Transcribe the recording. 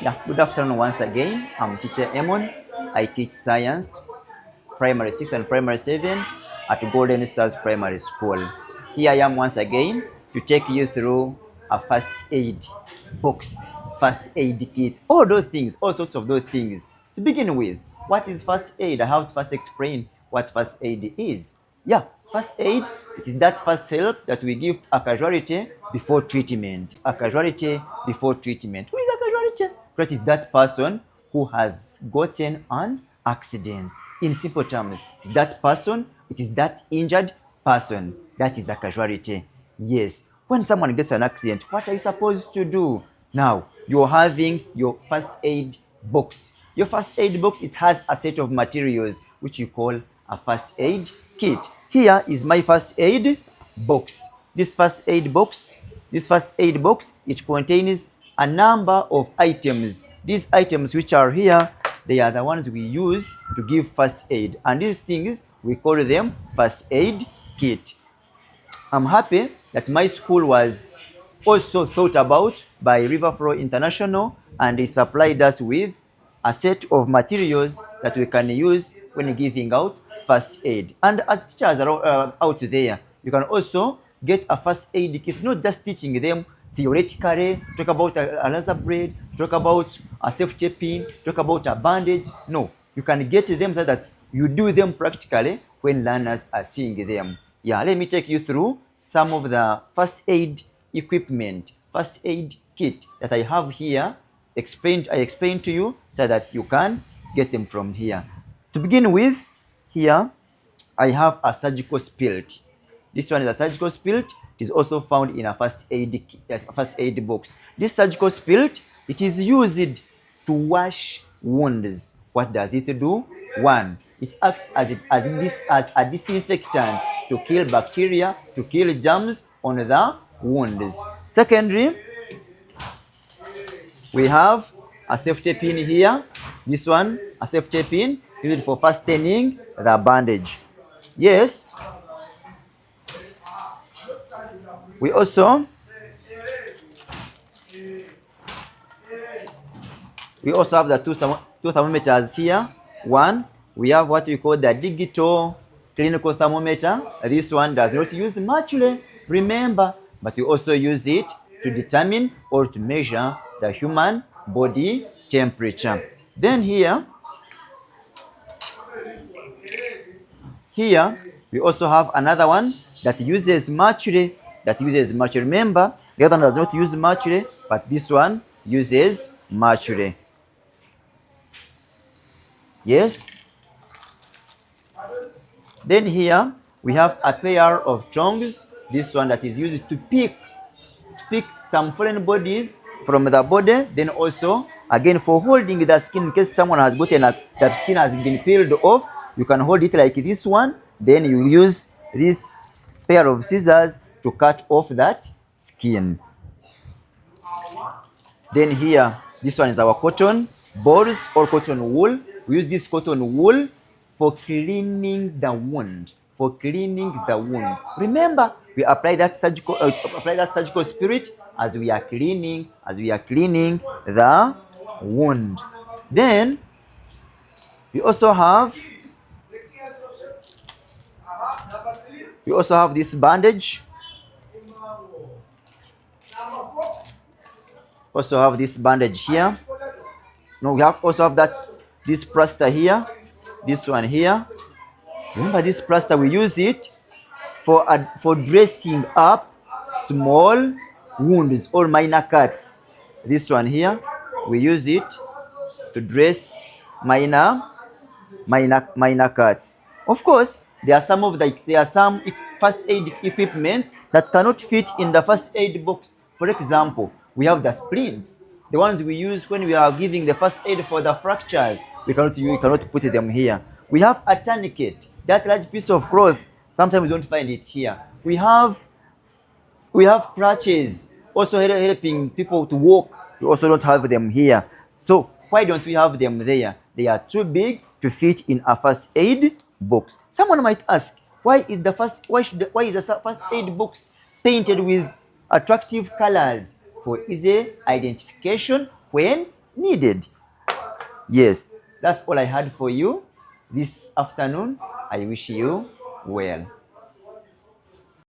Yeah, good afternoon once again. I'm teacher Emon. I teach science, primary 6 and primary 7 at Golden Stars Primary School. Here I am once again to take you through a first aid box, first aid kit, all those things, all sorts of those things. To begin with, what is first aid? I have to first explain what first aid is. Yeah, first aid, it is that first help that we give a casualty before treatment. A casualty before treatment. Who is a casualty? That is that person who has gotten an accident. In simple terms, it is that person, it is that injured person. That is a casualty. Yes. When someone gets an accident, what are you supposed to do? Now, you're having your first aid box. Your first aid box, it has a set of materials which you call a first aid kit. Here is my first aid box. This first aid box, it contains a number of items. These items which are here, they are the ones we use to give first aid. And these things, we call them first aid kit. I'm happy that my school was also thought about by Riverflow International, and they supplied us with a set of materials that we can use when giving out first aid. And as teachers are out there, you can also get a first aid kit, not just teaching them theoretically, talk about a laser braid, talk about a safety pin, talk about a bandage. No, you can get them so that you do them practically when learners are seeing them. Yeah, let me take you through some of the first aid equipment, first aid kit that I have here. I explained to you so that you can get them from here. To begin with, here I have a surgical spirit. This one is a surgical spirit. It is also found in a first aid box. This surgical spirit, it is used to wash wounds. What does it do? One, it acts as a disinfectant to kill bacteria, to kill germs on the wounds. Secondly, we have a safety pin here. This one, a safety pin used for fastening the bandage. Yes. We also have the two thermometers here. One, we have what we call the digital clinical thermometer. This one does not use mercury, remember, but we also use it to determine or to measure the human body temperature. Then here we also have another one that uses mercury. Remember, the other one does not use mercury, but this one uses mercury. Yes. Then here we have a pair of tongs. This one that is used to pick some foreign bodies from the body. Then also, again, for holding the skin, in case someone has gotten that skin has been peeled off, you can hold it like this one. Then you use this pair of scissors to cut off that skin. Then here, this one is our cotton balls or cotton wool. We use this cotton wool for cleaning the wound. Remember, we apply that surgical spirit as we are cleaning the wound. Then we also have this bandage. Also have this bandage here. No, we also have this plaster here. This one here. Remember this plaster, we use it for dressing up small wounds or minor cuts. This one here, we use it to dress minor cuts. Of course, there are some first aid equipment that cannot fit in the first aid box. For example, we have the splints, the ones we use when we are giving the first aid for the fractures. We cannot put them here. We have a tourniquet, that large piece of cloth. Sometimes we don't find it here. We have crutches, also helping people to walk. We also don't have them here. So why don't we have them there? They are too big to fit in a first aid box. Someone might ask, why is the first aid box painted with attractive colors? For easy identification when needed. Yes, that's all I had for you this afternoon. I wish you well.